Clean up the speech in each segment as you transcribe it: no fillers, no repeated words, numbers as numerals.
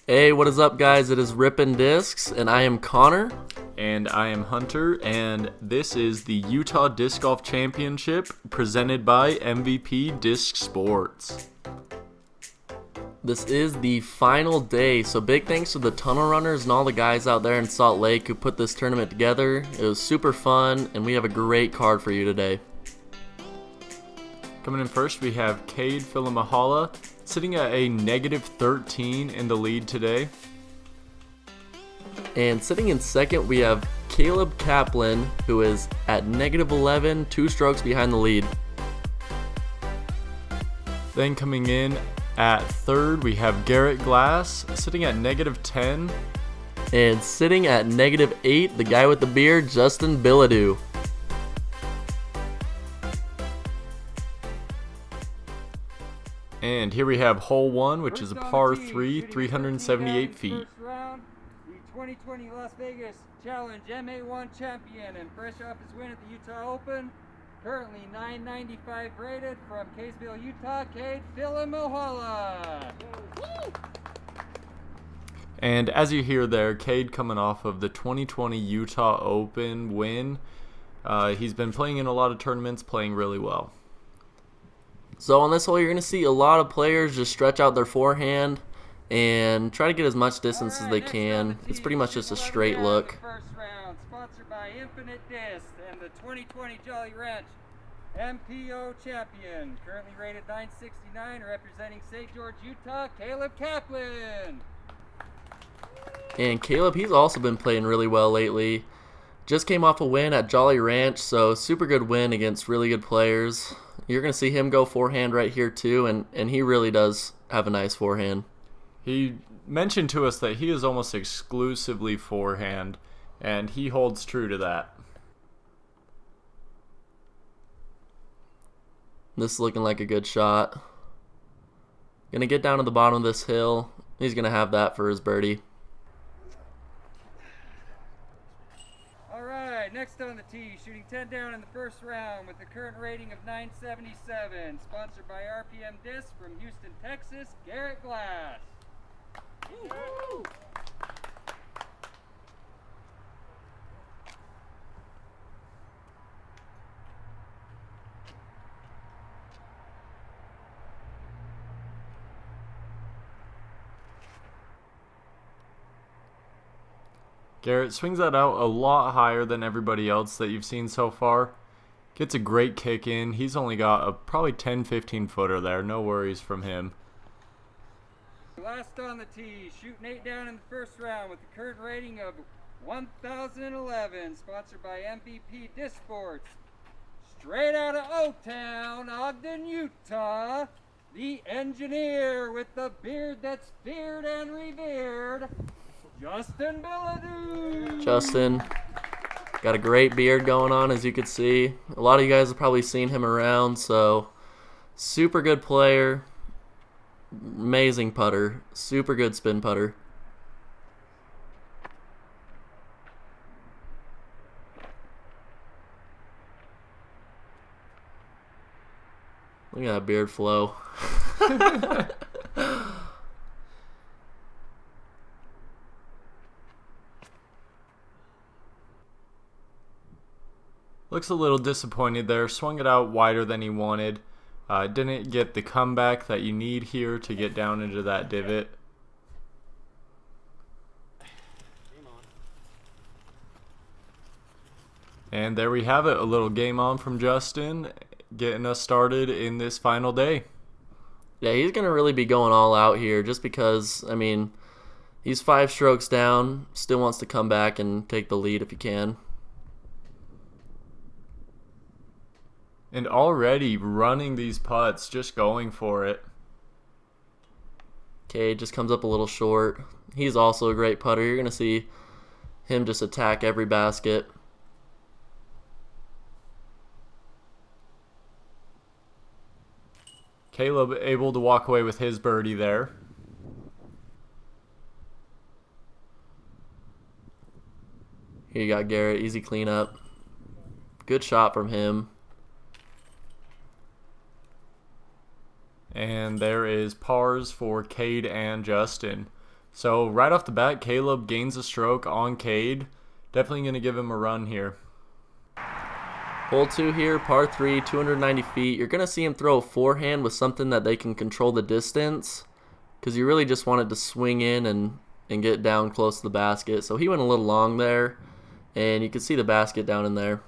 Hey, what is up, guys? It is Rippin Discs, and I am Connor. And I am Hunter, and this is the Utah Disc Golf Championship presented by MVP Disc Sports. This is the final day, so big thanks to the tunnel runners and all the guys out there in Salt Lake who put this tournament together. It was super fun, and we have a great card for you today. Coming in first, we have Cade Filamahala sitting at a negative 13 in the lead today. And sitting in second, we have Caleb Kaplan, who is at negative 11, 2 strokes behind the lead. Then coming in at third, we have Garrett Glass sitting at negative 10. And sitting at negative 8, the guy with the beard, Justin Bilodeau. And here we have hole 1, which is a par 3, 378 feet. First round, the 2020 Las Vegas Challenge MA1 champion and fresh off his win at the Utah Open, currently 995 rated from Kaysville, Utah, Cade Filamahala. And as you hear there, Cade coming off of the 2020 Utah Open win. He's been playing in a lot of tournaments, playing really well. So on this hole, you're going to see a lot of players just stretch out their forehand and try to get as much distance as they can. It's pretty much just a straight look. First round, sponsored by Infinite Disc and the 2020 Jolly Ranch MPO champion, currently rated 969, representing St. George, Utah, Caleb Kaplan. And Caleb, he's also been playing really well lately. Just came off a win at Jolly Ranch, so super good win against really good players. You're going to see him go forehand right here too, and he really does have a nice forehand. He mentioned to us that he is almost exclusively forehand, and he holds true to that. This is looking like a good shot. Going to get down to the bottom of this hill. He's going to have that for his birdie. Next on the tee, shooting 10 down in the first round with a current rating of 977, sponsored by RPM Disc from Houston, Texas, Garrett Glass. Woo-hoo! Garrett swings that out a lot higher than everybody else that you've seen so far. Gets a great kick in. He's only got a probably 10-15 footer there. No worries from him. Last on the tee, shooting 8 down in the first round with a current rating of 1011, sponsored by MVP Disc Sports. Straight out of O-Town, Ogden, Utah, the engineer with the beard that's feared and revered, Justin Bilodeau. Justin, got a great beard going on, as you can see. A lot of you guys have probably seen him around, so super good player, amazing putter, super good spin putter. Look at that beard flow. Looks a little disappointed there. Swung it out wider than he wanted. Didn't get the comeback that you need here to get down into that divot. And there we have it. A little game on from Justin, getting us started in this final day. Yeah, he's going to really be going all out here just because, I mean, he's 5 strokes down, still wants to come back and take the lead if he can. And already running these putts, just going for it. Okay, just comes up a little short. He's also a great putter. You're going to see him just attack every basket. Caleb able to walk away with his birdie there. Here you got Garrett, easy cleanup. Good shot from him. And there is pars for Cade and Justin. So right off the bat, Caleb gains a stroke on Cade. Definitely going to give him a run here. Hole 2 here, par 3, 290 feet. You're going to see him throw a forehand with something that they can control the distance, because you really just wanted to swing in and get down close to the basket. So he went a little long there, and you can see the basket down in there.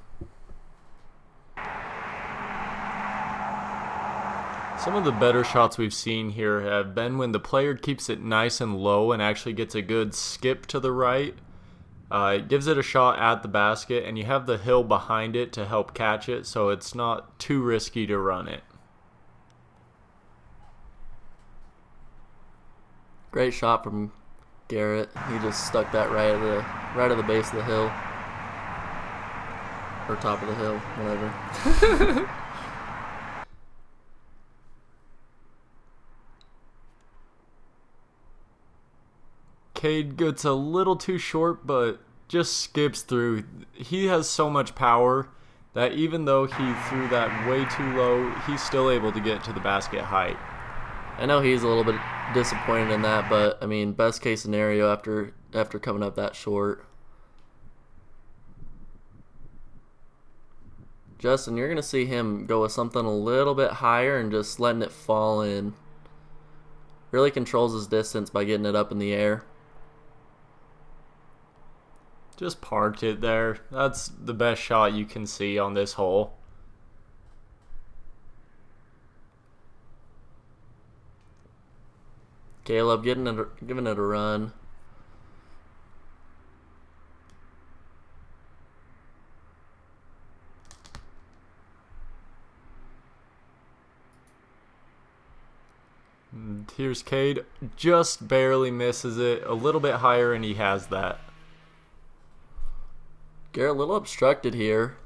Some of the better shots we've seen here have been when the player keeps it nice and low and actually gets a good skip to the right. It gives it a shot at the basket, and you have the hill behind it to help catch it, so it's not too risky to run it. Great shot from Garrett. He just stuck that right at the base of the hill, or top of the hill, whatever. Cade gets a little too short, but just skips through. He has so much power that even though he threw that way too low, he's still able to get to the basket height. I know he's a little bit disappointed in that, but I mean, best case scenario after coming up that short. Justin, you're going to see him go with something a little bit higher and just letting it fall in. Really controls his distance by getting it up in the air. Just parked it there. That's the best shot you can see on this hole. Caleb giving it a run. And here's Cade. Just barely misses it. A little bit higher, and he has that. Garrett a little obstructed here.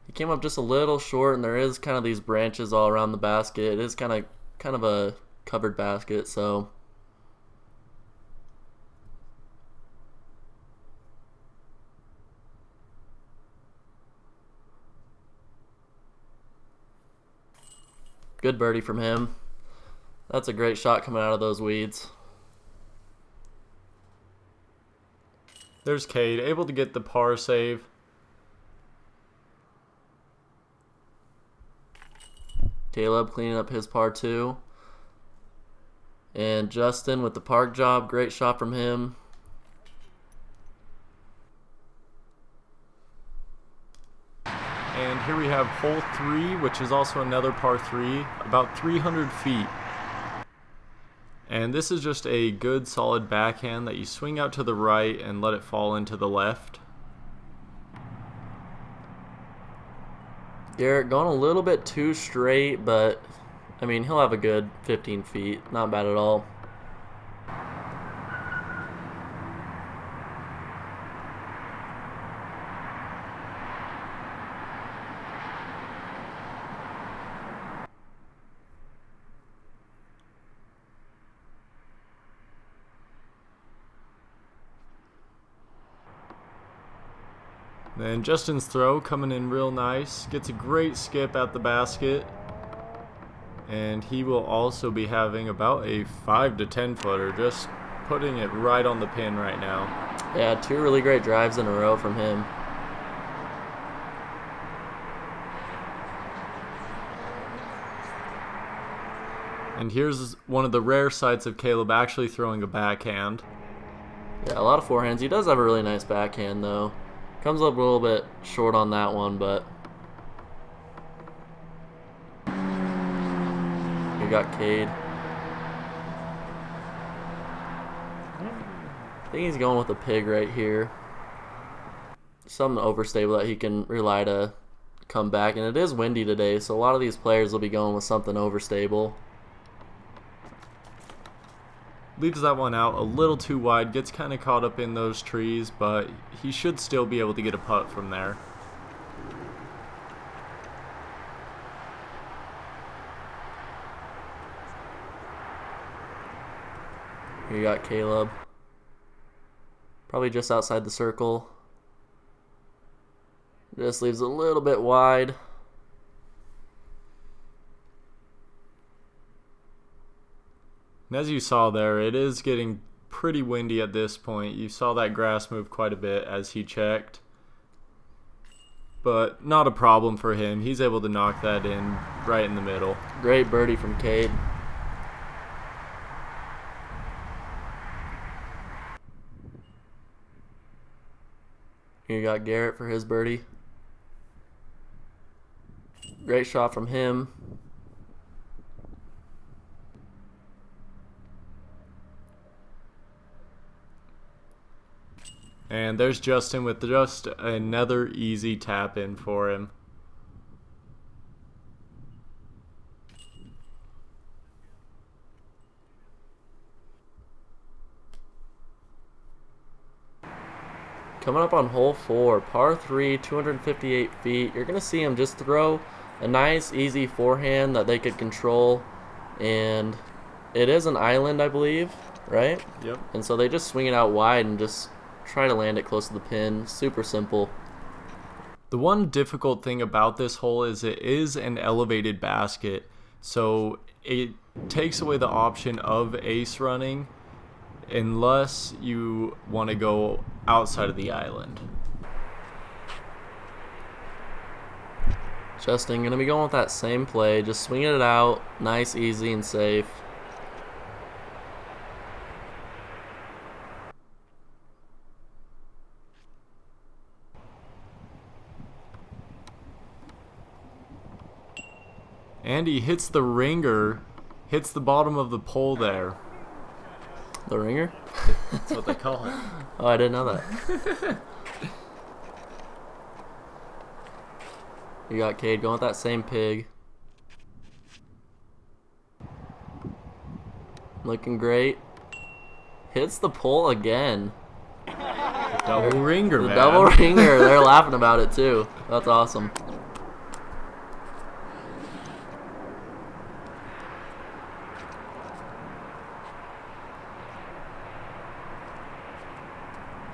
He came up just a little short, and there is kind of these branches all around the basket. It is kind of a covered basket, so good birdie from him. That's a great shot coming out of those weeds. There's Cade, able to get the par save. Caleb cleaning up his par 2. And Justin with the park job. Great shot from him. And here we have hole 3, which is also another par 3, about 300 feet. And this is just a good solid backhand that you swing out to the right and let it fall into the left. Garrett going a little bit too straight, but I mean, he'll have a good 15 feet. Not bad at all. Then Justin's throw coming in real nice. Gets a great skip at the basket. And he will also be having about a 5 to 10 footer. Just putting it right on the pin right now. Yeah, 2 really great drives in a row from him. And here's one of the rare sights of Caleb actually throwing a backhand. Yeah, a lot of forehands. He does have a really nice backhand, though. Comes up a little bit short on that one, but you got Cade. I think he's going with a pig right here. Something overstable that he can rely to come back. And it is windy today, so a lot of these players will be going with something overstable. Leaves that one out a little too wide, gets kind of caught up in those trees, but he should still be able to get a putt from there. Here you got Caleb. Probably just outside the circle. Just leaves a little bit wide. And as you saw there, it is getting pretty windy at this point. You saw that grass move quite a bit as he checked. But not a problem for him. He's able to knock that in right in the middle. Great birdie from Cade. Here you got Garrett for his birdie. Great shot from him. And there's Justin with just another easy tap in for him. Coming up on hole 4, par 3, 258 feet. You're going to see him just throw a nice, easy forehand that they could control. And it is an island, I believe, right? Yep. And so they just swing it out wide and just try to land it close to the pin. Super simple. The one difficult thing about this hole is it is an elevated basket. So it takes away the option of ace running unless you want to go outside of the island. Justin going to be going with that same play, just swinging it out, nice, easy, and safe. And he hits the ringer, hits the bottom of the pole there. The ringer? That's what they call it. Oh, I didn't know that. You got Cade going with that same pig. Looking great. Hits the pole again. Double ringer, The man. double ringer. They're laughing about it too. That's awesome.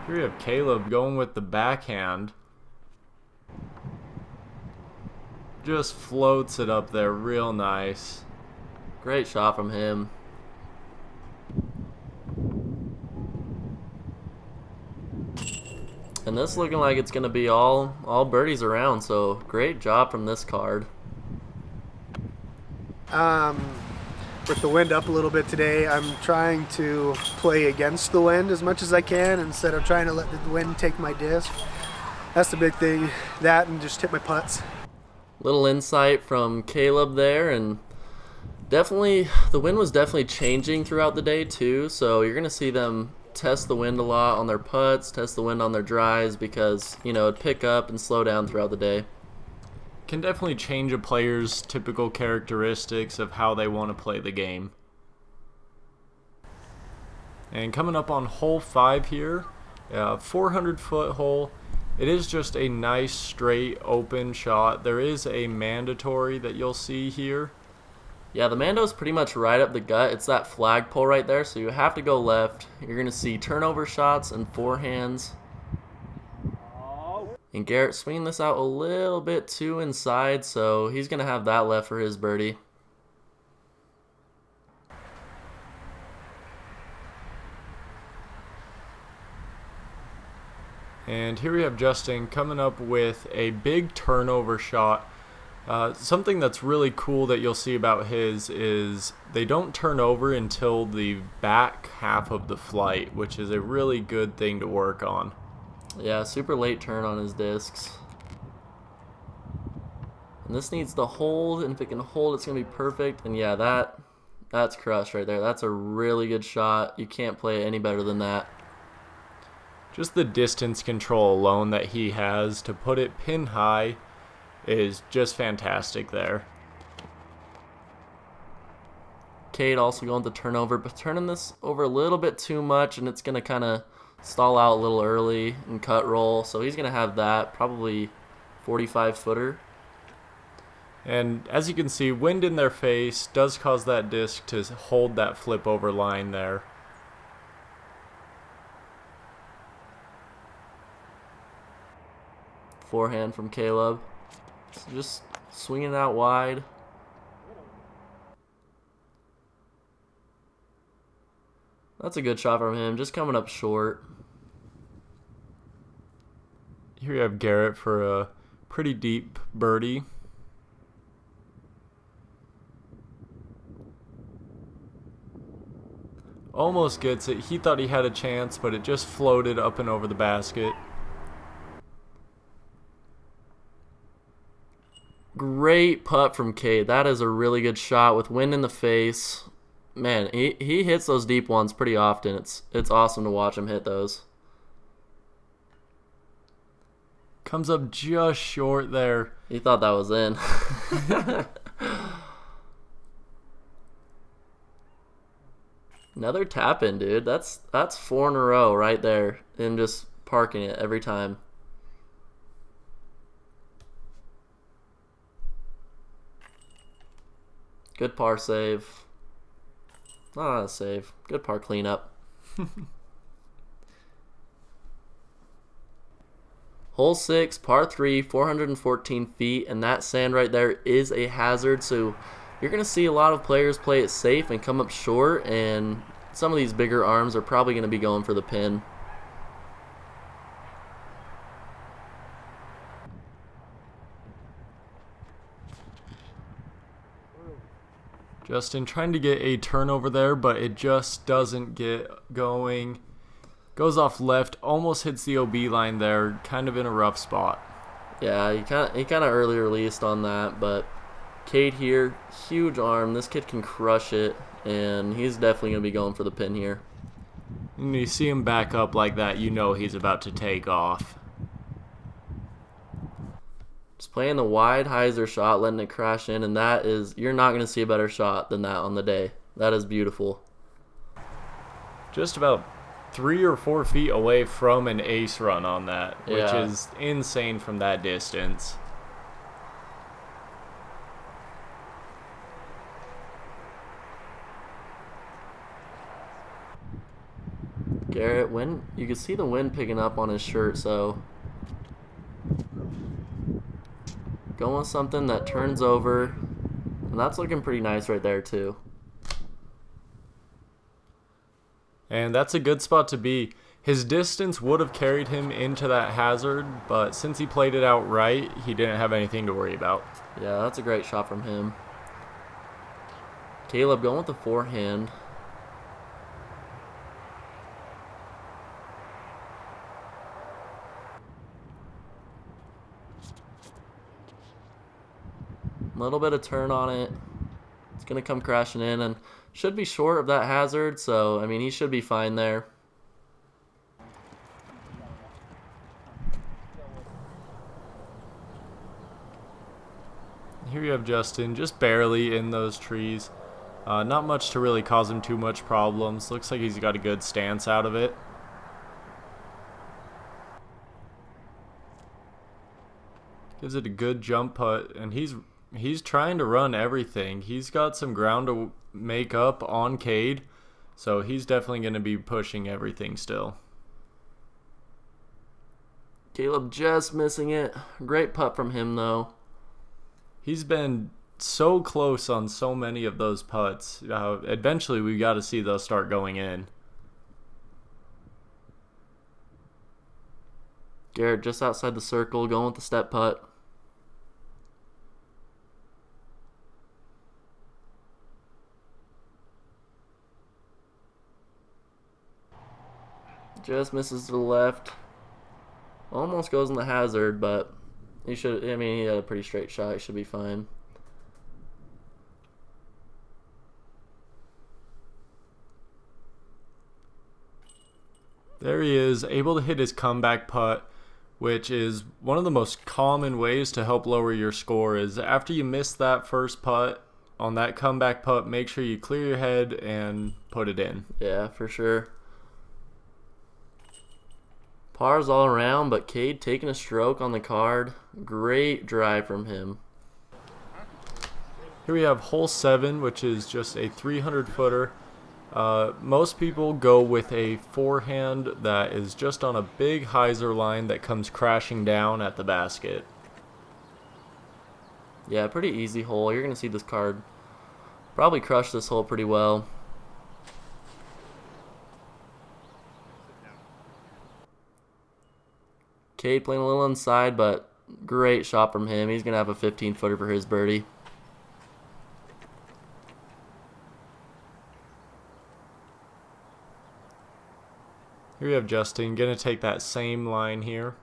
Here we have Caleb going with the backhand. Just floats it up there real nice. Great shot from him. And this looking like it's going to be all birdies around, so great job from this card. With the wind up a little bit today, I'm trying to play against the wind as much as I can instead of trying to let the wind take my disc. That's the big thing. That and just hit my putts. Little insight from Caleb there, and definitely the wind was definitely changing throughout the day too, so you're going to see them test the wind a lot on their putts, test the wind on their drives because, you know, it'd pick up and slow down throughout the day. Can definitely change a player's typical characteristics of how they want to play the game. And coming up on hole 5 here, 400-foot hole. It is just a nice straight open shot. There is a mandatory that you'll see here. Yeah, the Mando's pretty much right up the gut. It's that flagpole right there, so you have to go left. You're going to see turnover shots and forehands. And Garrett swinging this out a little bit too inside, so he's going to have that left for his birdie. And here we have Justin coming up with a big turnover shot. Something that's really cool that you'll see about his is they don't turn over until the back half of the flight, which is a really good thing to work on. Yeah, super late turn on his discs. And this needs to hold, and if it can hold, it's going to be perfect. And yeah, that's crushed right there. That's a really good shot. You can't play it any better than that. Just the distance control alone that he has to put it pin high is just fantastic there. Cade also going to turnover, but turning this over a little bit too much, and it's going to kind of stall out a little early and cut roll. So he's going to have that, probably 45-footer. And as you can see, wind in their face does cause that disc to hold that flip over line there. Forehand from Caleb. So just swinging it out wide. That's a good shot from him, just coming up short. Here you have Garrett for a pretty deep birdie. Almost gets it. He thought he had a chance, but it just floated up and over the basket. Great putt from Cade. That is a really good shot with wind in the face. Man, he hits those deep ones pretty often. It's awesome to watch him hit those. Comes up just short there. He thought that was in. Another tap in, dude. That's 4 in a row right there. Him just parking it every time. Good par save. Not a save. Good par cleanup. Hole 6, par 3, 414 feet, and that sand right there is a hazard, so you're going to see a lot of players play it safe and come up short, and some of these bigger arms are probably going to be going for the pin. Justin trying to get a turnover there, but it just doesn't get going. Goes off left, almost hits the OB line there, kind of in a rough spot. Yeah, he kind of early released on that, but Cade here, huge arm. This kid can crush it, and he's definitely going to be going for the pin here. And you see him back up like that, you know he's about to take off. Just playing the wide hyzer shot, letting it crash in, and that is, you're not going to see a better shot than that on the day. That is beautiful. Just about 3 or 4 feet away from an ace run on that, which Yeah. is insane from that distance. Garrett, you can see the wind picking up on his shirt, so going with something that turns over, and that's looking pretty nice right there too. And that's a good spot to be. His distance would have carried him into that hazard, but since he played it out right, he didn't have anything to worry about. Yeah, that's a great shot from him. Caleb going with the forehand. Little bit of turn on it. It's going to come crashing in and should be short of that hazard, so, I mean, he should be fine there. Here you have Justin, just barely in those trees. Not much to really cause him too much problems. Looks like he's got a good stance out of it. Gives it a good jump putt, and he's trying to run everything. He's got some ground to make up on Cade, so he's definitely going to be pushing everything still. Caleb just missing it. Great putt from him, though. He's been so close on so many of those putts. Eventually, we got to see those start going in. Garrett just outside the circle, going with the step putt. Just misses to the left. Almost goes in the hazard, but he should. I mean, he had a pretty straight shot. He should be fine. There he is, able to hit his comeback putt, which is one of the most common ways to help lower your score. Is after you miss that first putt, on that comeback putt, make sure you clear your head and put it in. Yeah, for sure. Pars all around, but Cade taking a stroke on the card. Great drive from him. Here we have hole 7, which is just a 300-footer. Most people go with a forehand that is just on a big hyzer line that comes crashing down at the basket. Yeah, pretty easy hole. You're going to see this card probably crush this hole pretty well. Cade playing a little inside, but great shot from him. He's going to have a 15-footer for his birdie. Here we have Justin, going to take that same line here.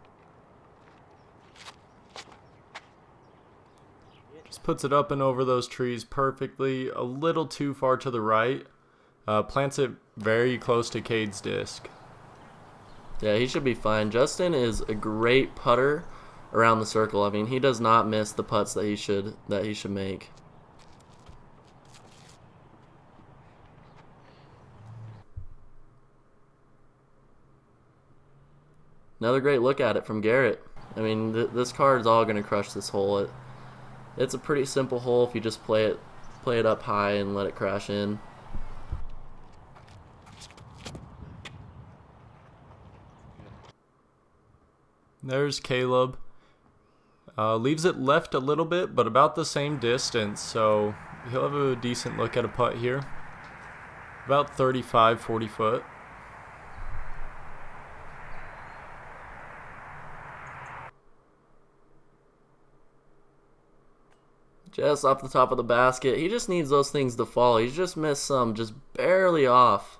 Just puts it up and over those trees perfectly, a little too far to the right. Plants it very close to Cade's disc. Yeah, he should be fine. Justin is a great putter around the circle. I mean, he does not miss the putts that he should make. Another great look at it from Garrett. I mean, this card is all going to crush this hole. It's a pretty simple hole if you just play it up high and let it crash in. There's Caleb. Leaves it left a little bit, but about the same distance, so he'll have a decent look at a putt here. About 35, 40 foot. Just off the top of the basket. He just needs those things to fall. He's just missed some, just barely off.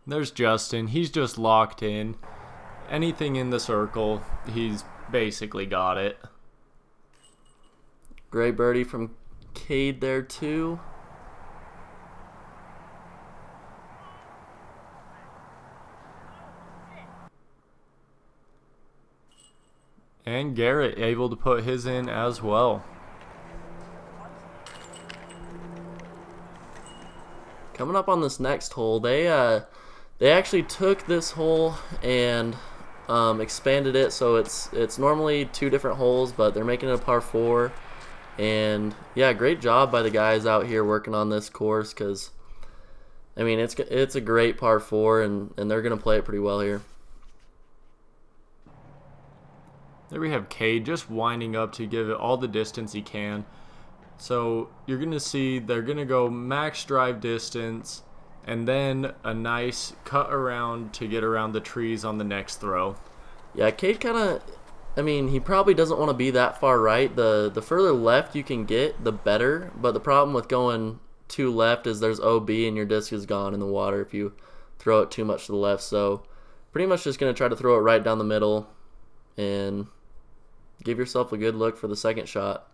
There's Justin. He's just locked in. Anything in the circle, he's basically got it. Great birdie from Cade there too. And Garrett able to put his in as well. Coming up on this next hole, they actually took this hole and expanded it, so it's normally 2 different holes, but they're making it a par 4. And yeah, great job by the guys out here working on this course, because I mean it's a great par 4, and they're gonna play it pretty well here. There we have Cade just winding up to give it all the distance he can. So you're going to see they're going to go max drive distance and then a nice cut around to get around the trees on the next throw. Yeah, Cade kind of, I mean, he probably doesn't want to be that far right. The further left you can get, the better. But the problem with going too left is there's OB and your disc is gone in the water if you throw it too much to the left. So pretty much just going to try to throw it right down the middle and give yourself a good look for the second shot.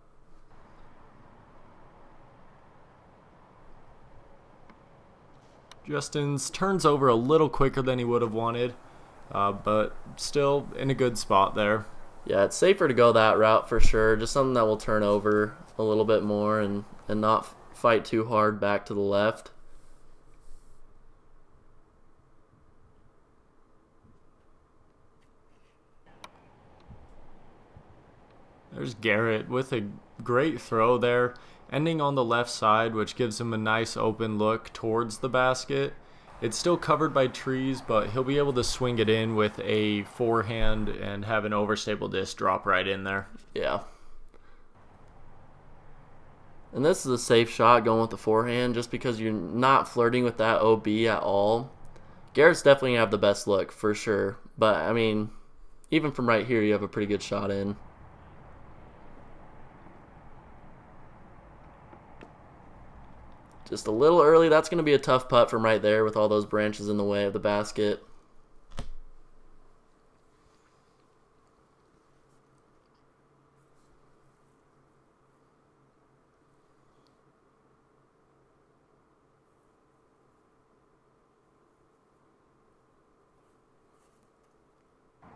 Justin's turns over a little quicker than he would have wanted, but still in a good spot there. Yeah, it's safer to go that route for sure. Just something that will turn over a little bit more and not fight too hard back to the left. There's Garrett with a great throw there, ending on the left side, which gives him a nice open look towards the basket. It's still covered by trees, but he'll be able to swing it in with a forehand and have an overstable disc drop right in there. Yeah. And this is a safe shot going with the forehand just because you're not flirting with that OB at all. Garrett's definitely going to have the best look for sure. But, I mean, even from right here, you have a pretty good shot in. Just a little early. That's going to be a tough putt from right there with all those branches in the way of the basket.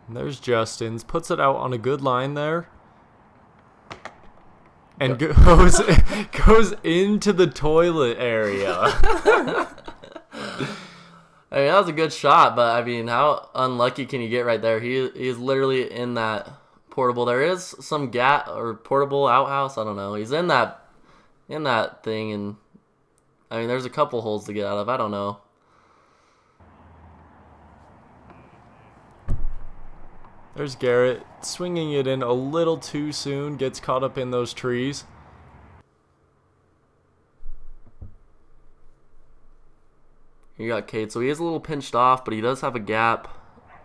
And there's Justin's. Puts it out on a good line there. And goes into the toilet area. I mean, that was a good shot, but I mean, how unlucky can you get right there? He is literally in that portable. There is some or portable outhouse. I don't know. He's in that thing, and I mean, there's a couple holes to get out of. I don't know. There's Garrett swinging it in a little too soon, gets caught up in those trees. You got Cade. So he is a little pinched off, but he does have a gap.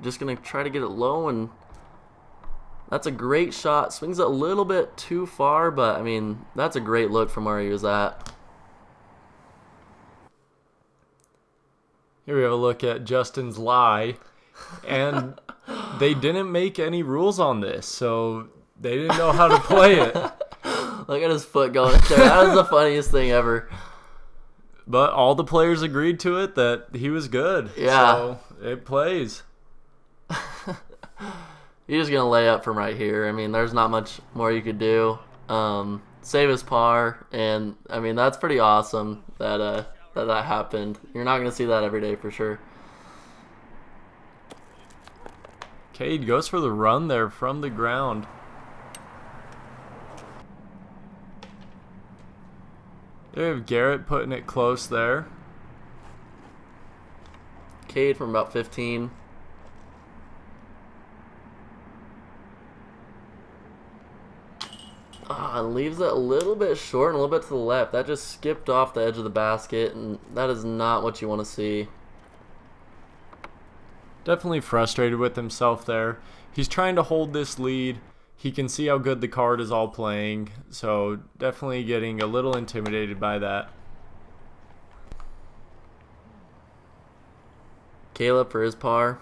Just going to try to get it low, and that's a great shot. Swings it a little bit too far, but, I mean, that's a great look from where he was at. Here we have a look at Justin's lie. And they didn't make any rules on this, so they didn't know how to play it. Look at his foot going in there. That is the funniest thing ever. But all the players agreed to it that he was good. Yeah. So it plays. You're just going to lay up from right here. I mean, there's not much more you could do. Save his par, and, I mean, that's pretty awesome that happened. You're not going to see that every day for sure. Cade goes for the run there from the ground. There we have Garrett putting it close there. Cade from about 15. Leaves it a little bit short and a little bit to the left. That just skipped off the edge of the basket, and that is not what you want to see. Definitely frustrated with himself there. He's trying to hold this lead. He can see how good the card is all playing, so definitely getting a little intimidated by that. Caleb for his par.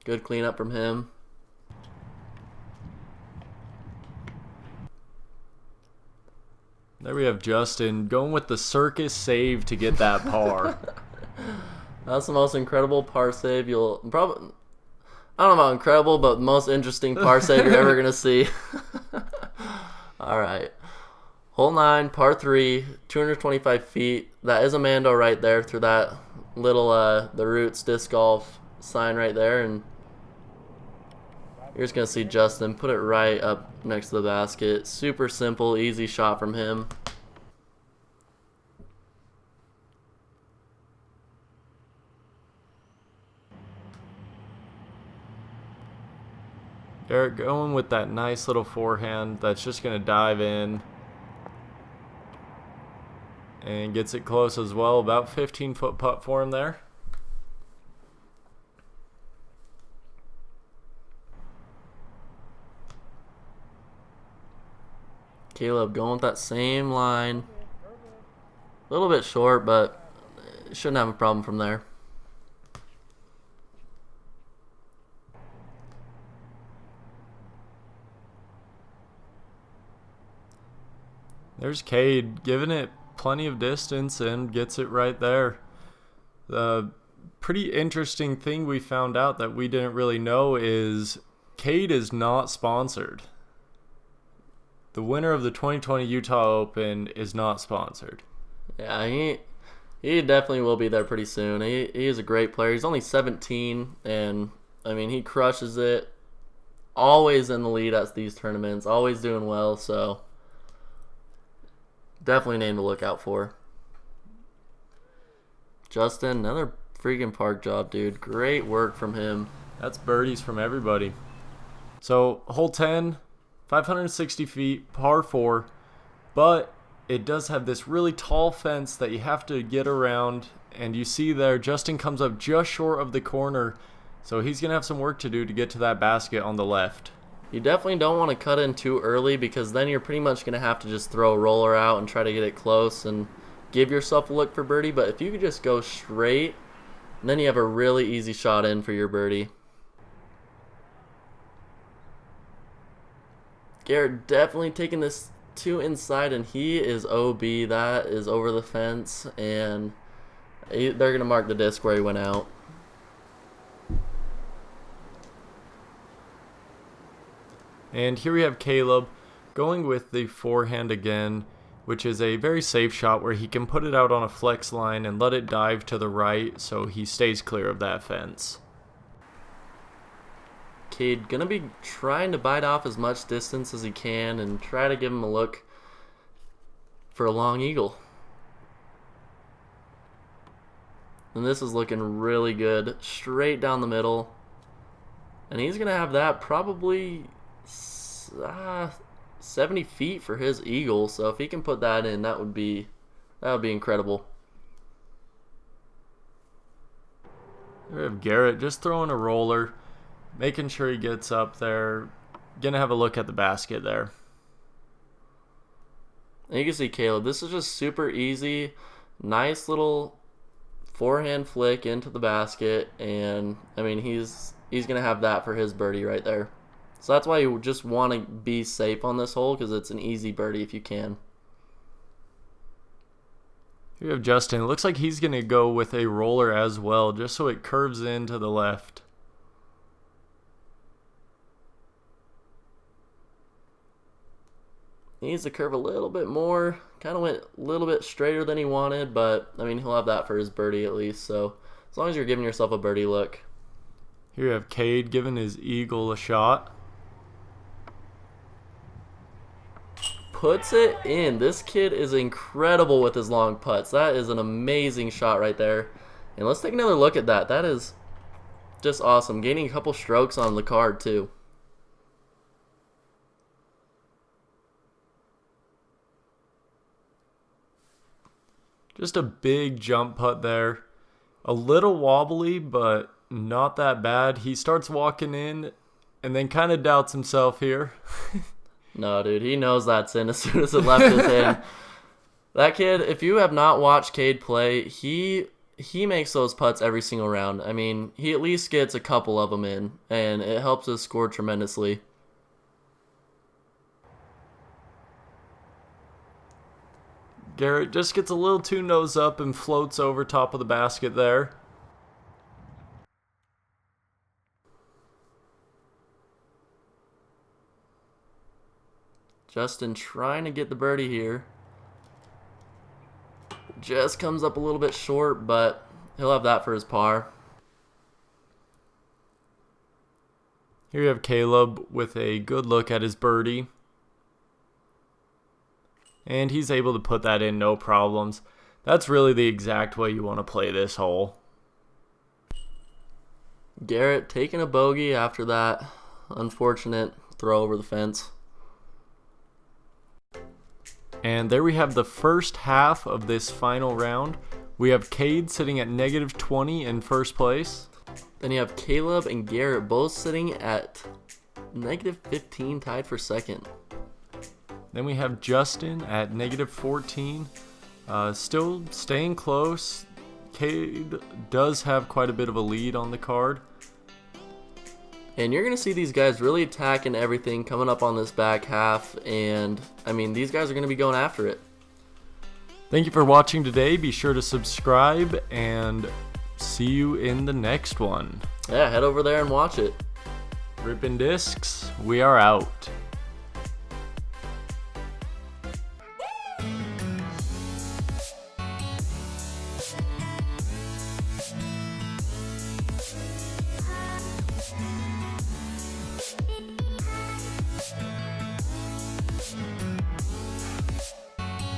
Good cleanup from him. There we have Justin going with the circus save to get that par. That's the most incredible par save you'll probably... I don't know about incredible, but the most interesting par save you're ever going to see. All right. Hole 9, par 3, 225 feet. That is a Mando right there through that little, the Roots disc golf sign right there. And you're just going to see Justin put it right up next to the basket. Super simple, easy shot from him. Eric going with that nice little forehand that's just going to dive in. And gets it close as well. About 15-foot putt for him there. Caleb going with that same line. A little bit short, but shouldn't have a problem from there. There's Cade giving it plenty of distance and gets it right there. The pretty interesting thing we found out that we didn't really know is Cade is not sponsored. The winner of the 2020 Utah Open is not sponsored. Yeah, he definitely will be there pretty soon. He is a great player. He's only 17, and, I mean, he crushes it. Always in the lead at these tournaments. Always doing well, so definitely a name to look out for. Justin, another freaking park job, dude. Great work from him. That's birdies from everybody. So, hole 10, 560 feet, par 4, but it does have this really tall fence that you have to get around, and you see there Justin comes up just short of the corner, so he's going to have some work to do to get to that basket on the left. You definitely don't want to cut in too early, because then you're pretty much going to have to just throw a roller out and try to get it close and give yourself a look for birdie. But if you could just go straight, then you have a really easy shot in for your birdie. Garrett definitely taking this to inside, and he is OB. That is over the fence, and they're going to mark the disc where he went out. And here we have Caleb going with the forehand again, which is a very safe shot where he can put it out on a flex line and let it dive to the right so he stays clear of that fence. Cade going to be trying to bite off as much distance as he can and try to give him a look for a long eagle. And this is looking really good. Straight down the middle. And he's going to have that probably 70 feet for his eagle. So if he can put that in, that would be incredible. We have Garrett just throwing a roller, making sure he gets up there. Gonna have a look at the basket there. And you can see Caleb, this is just super easy. Nice little forehand flick into the basket, and I mean he's gonna have that for his birdie right there. So that's why you just want to be safe on this hole, because it's an easy birdie if you can. Here we have Justin. It looks like he's gonna go with a roller as well, just so it curves in to the left. Needs to curve a little bit more. Kind of went a little bit straighter than he wanted, but I mean he'll have that for his birdie at least. So as long as you're giving yourself a birdie look. Here you have Cade giving his eagle a shot. Puts it in. This kid is incredible with his long putts. That is an amazing shot right there. And let's take another look at that. That is just awesome. Gaining a couple strokes on the card too. Just a big jump putt there. A little wobbly, but not that bad. He starts walking in and then kind of doubts himself here. No, dude, he knows that's in as soon as it left his hand. That kid, if you have not watched Cade play, he makes those putts every single round. I mean, he at least gets a couple of them in, and it helps us score tremendously. Garrett just gets a little too nose up and floats over top of the basket there. Justin trying to get the birdie here. Just comes up a little bit short, but he'll have that for his par. Here you have Caleb with a good look at his birdie. And he's able to put that in no problems. That's really the exact way you want to play this hole. Garrett taking a bogey after that unfortunate throw over the fence. And there we have the first half of this final round. We have Cade sitting at -20 in first place. Then you have Caleb and Garrett both sitting at -15, tied for second. Then we have Justin at -14. Still staying close. Cade does have quite a bit of a lead on the card. And you're going to see these guys really attacking everything coming up on this back half. And, I mean, these guys are going to be going after it. Thank you for watching today. Be sure to subscribe and see you in the next one. Yeah, head over there and watch it. Rippin' Discs, we are out.